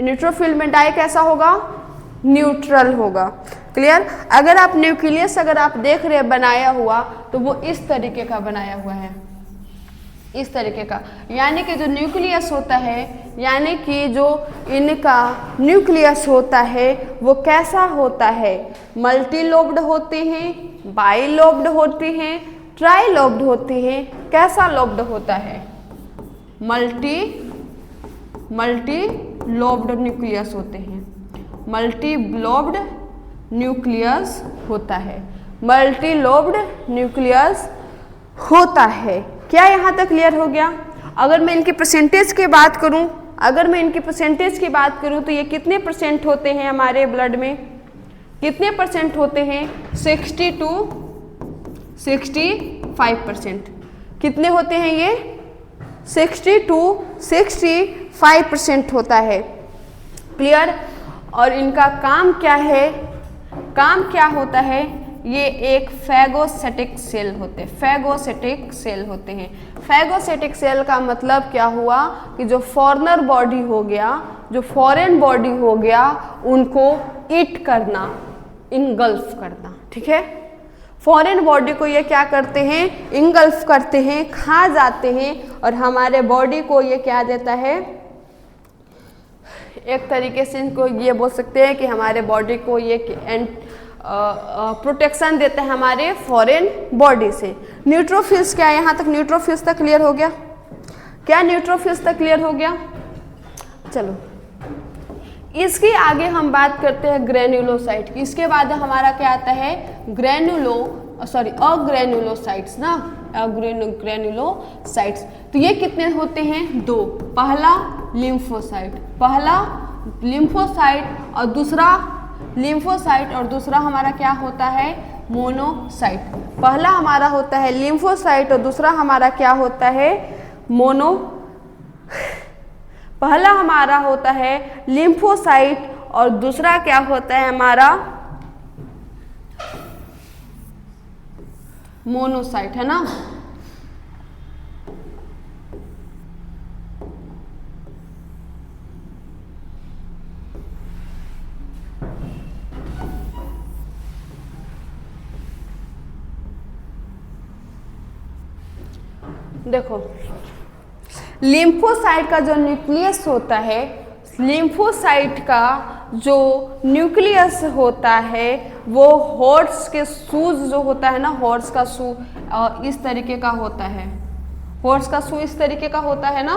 न्यूट्रोफिल में डाई कैसा होगा? न्यूट्रल होगा। क्लियर? अगर आप न्यूक्लियस अगर आप देख रहे हैं बनाया हुआ तो वो इस तरीके का बनाया हुआ है, इस तरीके का, यानी कि जो न्यूक्लियस होता है, यानी कि जो इनका न्यूक्लियस होता है वो कैसा होता है? मल्टीलोब्ड होते हैं, बाइलोब्ड होते हैं, ट्राइलोब्ड होते हैं। कैसा लोब्ड होता है? मल्टीलोब्ड न्यूक्लियस होते हैं। मल्टीलोब्ड न्यूक्लियस होता है, मल्टीलोब्ड न्यूक्लियस होता है। क्या यहाँ तक क्लियर हो गया? अगर मैं इनकी परसेंटेज की बात करूँ, अगर मैं इनकी परसेंटेज की बात करूँ तो ये कितने परसेंट होते हैं हमारे ब्लड में? कितने परसेंट होते हैं? 60 to 65%। कितने होते हैं ये? 60 to 65% होता है। क्लियर? और इनका काम क्या है? काम क्या होता है? ये एक फैगोसेटिक सेल होते हैं, फैगोसेटिक सेल होते हैं। फैगोसेटिक सेल का मतलब क्या हुआ कि जो फॉरेनर बॉडी हो गया, जो फॉरेन बॉडी हो गया, उनको ईट करना, इनगल्फ करना, ठीक है। फॉरेन बॉडी को ये क्या करते हैं? इनगल्फ करते हैं, खा जाते हैं, और हमारे बॉडी को ये क्या देता है? एक तरीके से इनको ये बोल सकते हैं कि हमारे बॉडी को ये प्रोटेक्शन देता है हमारे फॉरेन बॉडी से। न्यूट्रोफिल्स क्या है? यहाँ तक न्यूट्रोफिल्स तक क्लियर हो गया? क्या न्यूट्रोफिल्स तक क्लियर हो गया? चलो इसके आगे हम बात करते हैं ग्रेन्युलोसाइट की। इसके बाद हमारा क्या आता है? सॉरी अग्रेनुलोसाइट्स ना, अग्रेनुलोसाइट्स। तो ये कितने होते हैं? 2। पहला लिम्फोसाइट और दूसरा लिम्फोसाइट और दूसरा हमारा क्या होता है? मोनोसाइट। पहला हमारा होता है लिम्फोसाइट और दूसरा हमारा क्या होता है? पहला हमारा होता है लिम्फोसाइट और दूसरा क्या होता है हमारा? मोनोसाइट, है ना। देखो लिम्फोसाइट का जो न्यूक्लियस होता है, लिम्फोसाइट का जो न्यूक्लियस होता है वो हॉर्स के शूज जो होता है ना, हॉर्स का शू इस तरीके का होता है। हॉर्स का शू इस तरीके का होता है ना,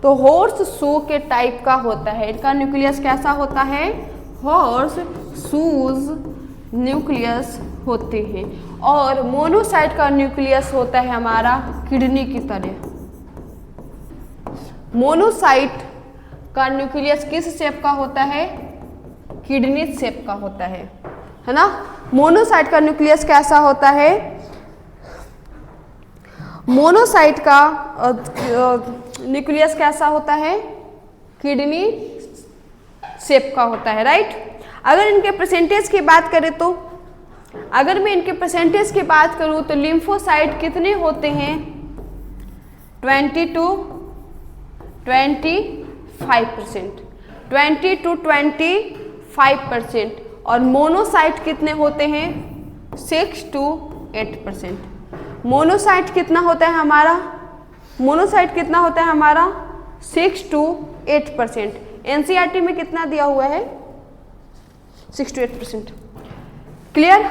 तो हॉर्स शू के टाइप का होता है। इनका न्यूक्लियस कैसा होता है? हॉर्स शूज न्यूक्लियस होते हैं। और मोनोसाइट का न्यूक्लियस होता है हमारा किडनी की तरह। मोनोसाइट का न्यूक्लियस किस शेप का होता है? किडनी शेप का होता है ना। मोनोसाइट का न्यूक्लियस कैसा होता है? मोनोसाइट का न्यूक्लियस कैसा होता है? किडनी शेप का होता है, राइट। अगर इनके परसेंटेज की बात करें तो, अगर मैं इनके परसेंटेज की बात करूं तो लिम्फोसाइट कितने होते हैं? 20 to 25%, 20 to 25%। और मोनोसाइट कितने होते हैं? 6 to 8%। मोनोसाइट कितना होता है हमारा? मोनोसाइट कितना होता है हमारा? 6 to 8%। एनसीईआरटी में कितना दिया हुआ है? 6 to 8%। क्लियर?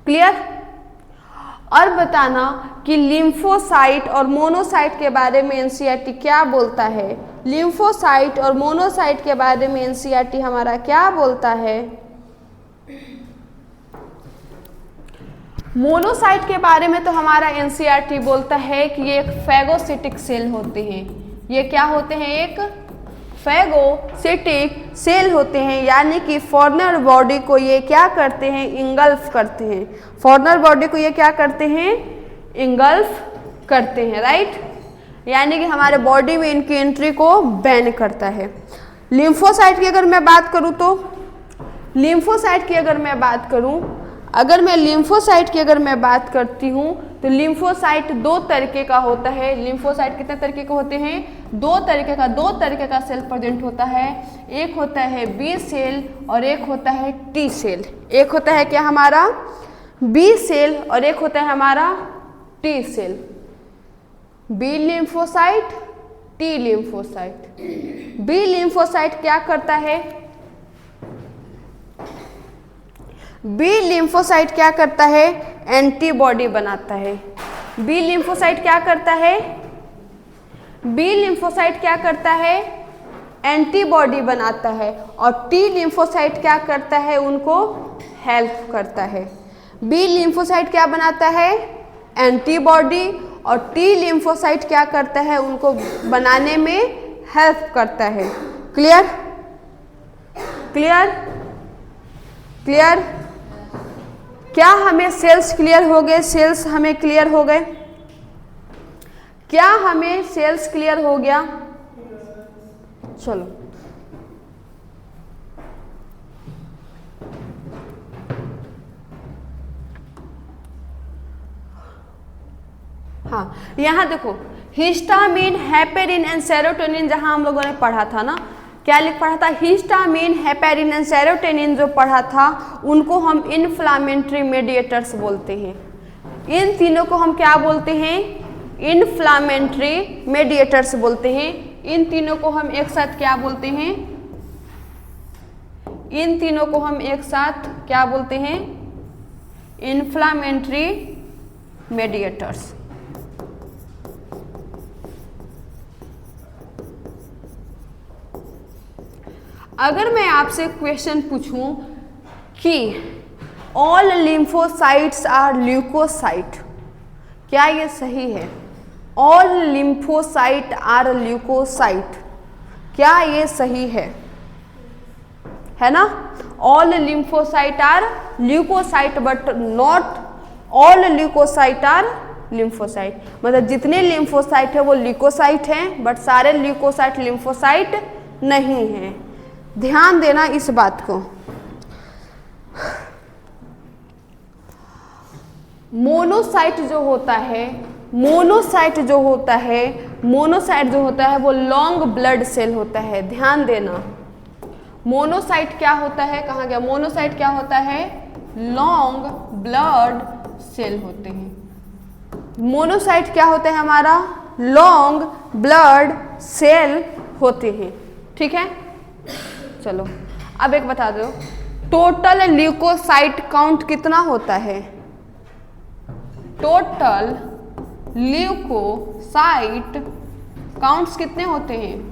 क्लियर? और बताना कि लिम्फोसाइट और मोनोसाइट के बारे में एनसीईआरटी क्या बोलता है? लिम्फोसाइट और मोनोसाइट के बारे में एनसीईआरटी हमारा क्या बोलता है? मोनोसाइट के बारे में तो हमारा एनसीईआरटी बोलता है कि ये एक फैगोसिटिक सेल होते हैं। ये क्या होते हैं? एक फैगोसिटिक सेल होते हैं, यानी कि फॉरेनर बॉडी को ये क्या करते हैं? इंगल्फ करते हैं। फॉरेनर बॉडी को ये क्या करते हैं? इंगल्फ करते हैं, राइट। यानी कि हमारे बॉडी में इनकी एंट्री को बैन करता है। लिम्फोसाइट की अगर मैं बात करूं तो, लिम्फोसाइट की अगर मैं बात करूं, अगर मैं लिम्फोसाइट की अगर मैं बात करती हूँ तो लिम्फोसाइट 2 तरीके का होता है। लिम्फोसाइट कितने तरीके के होते हैं? 2 तरीके का सेल प्रेजेंट होता है। एक होता है बी सेल और एक होता है टी सेल। एक होता है क्या हमारा? बी सेल और एक होता है हमारा T cell. B lymphocyte, T lymphocyte. B lymphocyte क्या करता है? बी लिम्फोसाइट क्या करता है? एंटीबॉडी बनाता है। बी लिम्फोसाइट क्या करता है? बी लिम्फोसाइट क्या करता है? एंटीबॉडी बनाता है। और टी लिम्फोसाइट क्या करता है? उनको हेल्प करता है। बी लिम्फोसाइट क्या बनाता है? एंटीबॉडी। और टी लिम्फोसाइट क्या करता है? उनको बनाने में हेल्प करता है। क्लियर? क्लियर? क्लियर? क्या हमें सेल्स क्लियर हो गए? सेल्स हमें क्लियर हो गए? क्या हमें सेल्स क्लियर हो गया? चलो हाँ, यहाँ देखो हिस्टामिन, हेपेरिन एंड सेरोटोनिन जहाँ हम लोगों ने पढ़ा था ना, क्या पढ़ा था? हिस्टामिन, हेपेरिन एंड सेरोटोनिन जो पढ़ा था उनको हम इन्फ्लामेटरी मेडिएटर्स बोलते हैं। इन तीनों को हम क्या बोलते हैं? इन्फ्लामेटरी मेडिएटर्स बोलते हैं। इन तीनों को हम एक साथ क्या बोलते हैं? इन तीनों को हम एक साथ क्या बोलते हैं? Inflammatory mediators. अगर मैं आपसे क्वेश्चन पूछूं कि ऑल लिम्फोसाइट्स आर ल्यूकोसाइट, क्या ये सही है? ऑल लिम्फोसाइट आर ल्यूकोसाइट, क्या ये सही है ना? All lymphocyte are leukocyte but not all leukocyte are lymphocyte, मतलब जितने लिम्फोसाइट है वो ल्यूकोसाइट हैं बट सारे ल्यूकोसाइट लिम्फोसाइट नहीं हैं। ध्यान देना इस बात को। मोनोसाइट जो होता है, मोनोसाइट जो होता है वो लॉन्ग ब्लड सेल होता है। ध्यान देना, मोनोसाइट क्या होता है, कहाँ गया? मोनोसाइट क्या होता है? लॉन्ग ब्लड सेल होते हैं। मोनोसाइट क्या होता है हमारा? लॉन्ग ब्लड सेल होते हैं। ठीक है, चलो अब एक बता दो, टोटल ल्यूकोसाइट काउंट कितना होता है? टोटल ल्यूकोसाइट काउंट्स कितने होते हैं?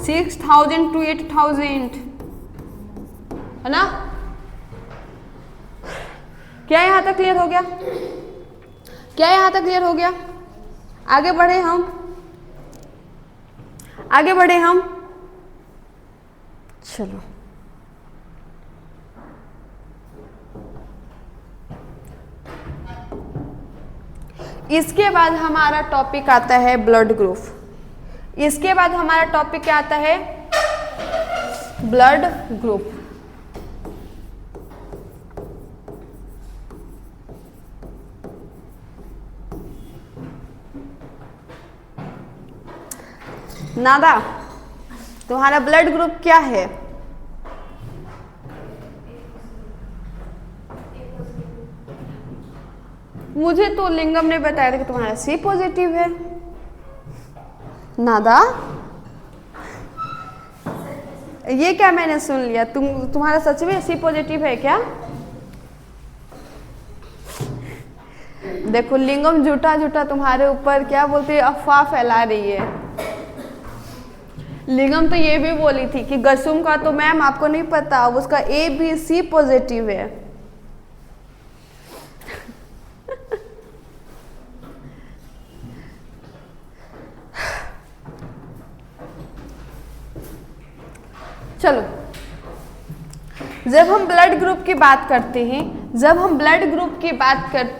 6000 to 8000, है ना? क्या यहाँ तक क्लियर हो गया? क्या यहाँ तक क्लियर हो गया? आगे बढ़े हम, आगे बढ़े हम। चलो इसके बाद हमारा टॉपिक आता है ब्लड ग्रुप। इसके बाद हमारा टॉपिक क्या आता है? Blood group. नादा, तुम्हारा ब्लड ग्रुप क्या है? मुझे तो लिंगम ने बताया था कि तुम्हारा सी पॉजिटिव है। नादा, ये क्या मैंने सुन लिया? तुम्हारा सच में सी पॉजिटिव है क्या? देखो लिंगम झूठा झूठा तुम्हारे ऊपर क्या बोलते हैं, अफवाह फैला रही है। लिंगम तो ये भी बोली थी कि गसुम का तो मैम आपको नहीं पता, उसका ABC पॉजिटिव है। चलो, जब हम ब्लड ग्रुप की बात करते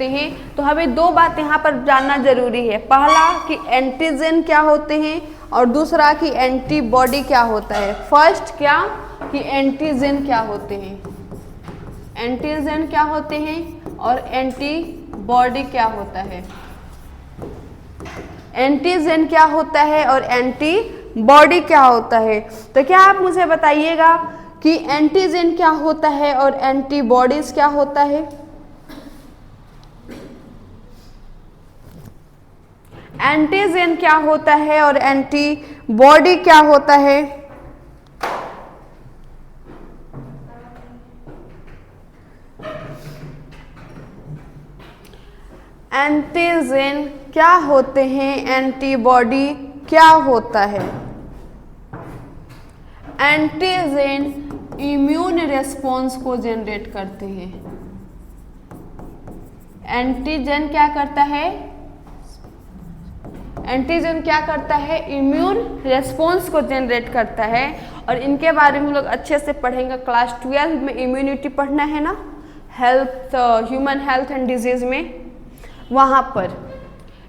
हैं, तो हमें दो बात यहाँ पर जानना जरूरी है। पहला कि एंटीजन क्या होते हैं और दूसरा कि एंटीबॉडी क्या होता है। फर्स्ट क्या कि एंटीजन क्या होते हैं, एंटीजन क्या होते हैं और एंटीबॉडी क्या होता है। एंटीजन क्या होता है और एंटीबॉडी क्या होता है। तो क्या आप मुझे बताइएगा कि एंटीजन क्या होता है और एंटीबॉडीज क्या होता है। एंटीजन क्या होता है और एंटीबॉडी क्या होता है। एंटीजन क्या होते हैं, एंटीबॉडी क्या होता है। एंटीजन इम्यून रिस्पॉन्स को जनरेट करते हैं। एंटीजन क्या करता है? एंटीजन क्या करता है? इम्यून रिस्पॉन्स को जनरेट करता है। और इनके बारे में हम लोग अच्छे से पढ़ेंगे। क्लास 12 में इम्यूनिटी पढ़ना है ना, health, human health and disease में, वहाँ पर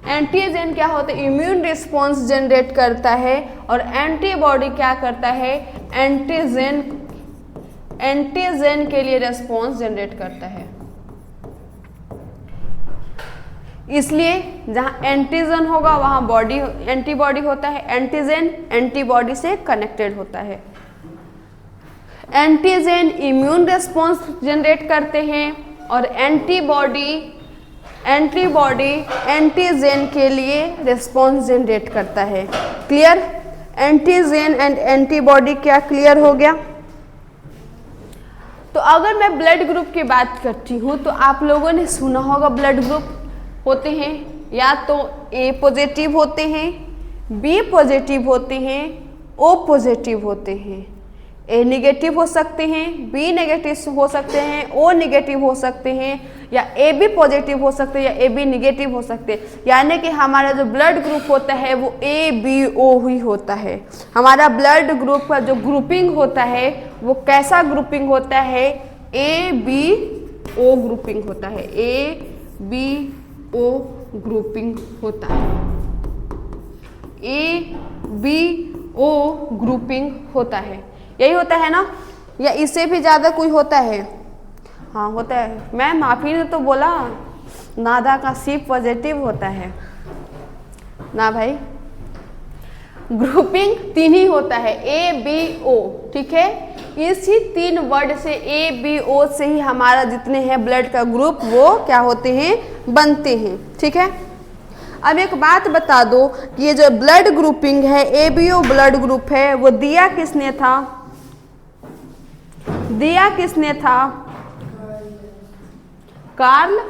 एंटीजन क्या होता है? इम्यून रिस्पॉन्स जनरेट करता है। और एंटीबॉडी क्या करता है? एंटीजन के लिए रिस्पॉन्स जनरेट करता है। इसलिए जहाँ एंटीजन होगा वहाँ बॉडी एंटीबॉडी होता है। एंटीजन एंटीबॉडी से कनेक्टेड होता है। एंटीजन इम्यून रिस्पॉन्स जनरेट करते हैं और एंटीबॉडी एंटीजन के लिए रिस्पॉन्स जनरेट करता है। क्लियर? एंटीजन एंड एंटीबॉडी क्या क्लियर हो गया? तो अगर मैं ब्लड ग्रुप की बात करती हूँ तो आप लोगों ने सुना होगा ब्लड ग्रुप होते हैं या तो A पॉजिटिव होते हैं, B पॉजिटिव होते हैं, O पॉजिटिव होते हैं। ए नेगेटिव हो सकते हैं, बी नेगेटिव हो सकते हैं, ओ नेगेटिव हो सकते हैं, या ए बी पॉजिटिव हो सकते हैं, या ए बी निगेटिव हो सकते हैं। यानी कि हमारा जो ब्लड ग्रुप होता है वो ए बी ओ ही होता है। हमारा ब्लड ग्रुप का जो ग्रुपिंग होता है वो कैसा ग्रुपिंग होता है? ए बी ओ ग्रुपिंग होता है, ए बी ओ ग्रुपिंग होता है, ए बी ओ ग्रुपिंग होता है। यही होता है ना, या इससे भी ज़्यादा कोई होता है? हाँ होता है। मैं माफी ने तो बोला नादा का सी पॉजिटिव होता है ना भाई। ग्रुपिंग 3 ही होता है, ए बी ओ, ठीक है। इसी 3 वर्ड से ए बी ओ से ही हमारा जितने हैं ब्लड का ग्रुप वो क्या होते हैं? बनते हैं, ठीक है। अब एक बात बता दो, ये जो ब्लड ग्रुपिंग है A B O blood group है वो दिया किसने था? दिया किसने था? कार्ल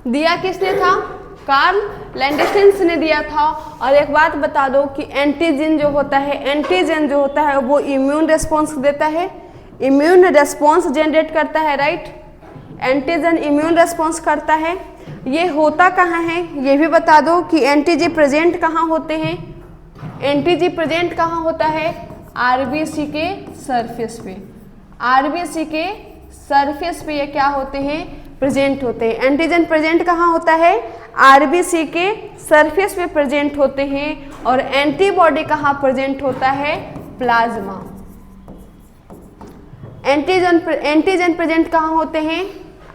दिया किसने था? कार्ल लैंडस्टेन्स ने दिया था। और एक बात बता दो कि एंटीजन जो होता है वो इम्यून रिस्पॉन्स देता है, इम्यून रिस्पॉन्स जनरेट करता है, राइट। एंटीजन इम्यून रिस्पॉन्स करता है। ये होता कहाँ है ये भी बता दो कि एंटीजी प्रेजेंट कहाँ होते हैं? एंटीजी प्रेजेंट कहाँ होता है? आरबीसी के सरफेस पे, आरबीसी के सरफेस पे ये क्या होते हैं? प्रेजेंट होते हैं। एंटीजन प्रेजेंट कहाँ होता है? आरबीसी के सरफेस पे प्रेजेंट होते हैं। और एंटीबॉडी कहाँ प्रेजेंट होता है? प्लाज्मा। एंटीजन प्रेजेंट कहाँ होते हैं?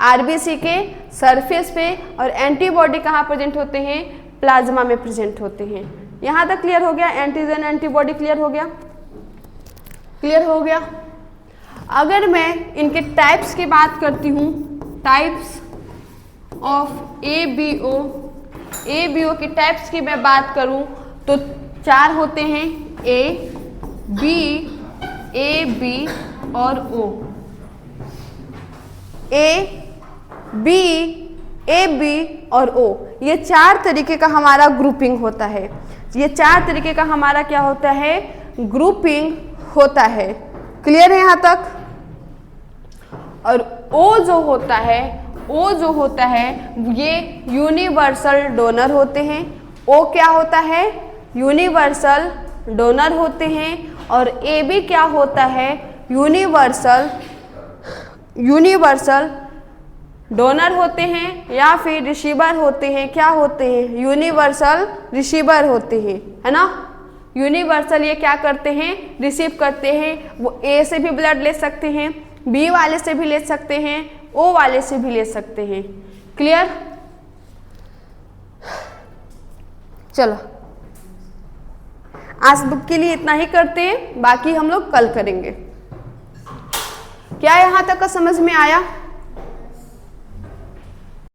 आरबीसी के सरफेस पे। और एंटीबॉडी कहाँ प्रेजेंट होते हैं? प्लाज्मा में प्रेजेंट होते हैं। यहाँ तक क्लियर हो गया? एंटीजन एंटीबॉडी क्लियर हो गया? क्लियर हो गया। अगर मैं इनके टाइप्स की बात करती हूँ, types of A B O की टाइप्स की मैं बात करूं तो 4 होते हैं, ए बी और ओ। ए बी और ओ, ये 4 तरीके का हमारा ग्रुपिंग होता है। ये 4 तरीके का हमारा क्या होता है? ग्रुपिंग होता है। क्लियर है यहाँ तक? और ओ जो होता है ये यूनिवर्सल डोनर होते हैं। ओ क्या होता है? यूनिवर्सल डोनर होते हैं। और ए बी क्या होता है? यूनिवर्सल डोनर होते हैं या फिर रिसीवर होते हैं। क्या होते हैं? यूनिवर्सल रिसीवर होते हैं, है ना। यूनिवर्सल ये क्या करते हैं? रिसीव करते हैं। वो ए से भी ब्लड ले सकते हैं, बी वाले से भी ले सकते हैं, ओ वाले से भी ले सकते हैं। क्लियर? चलो आज के लिए इतना ही करते हैं, बाकी हम लोग कल करेंगे। क्या यहाँ तक का समझ में आया?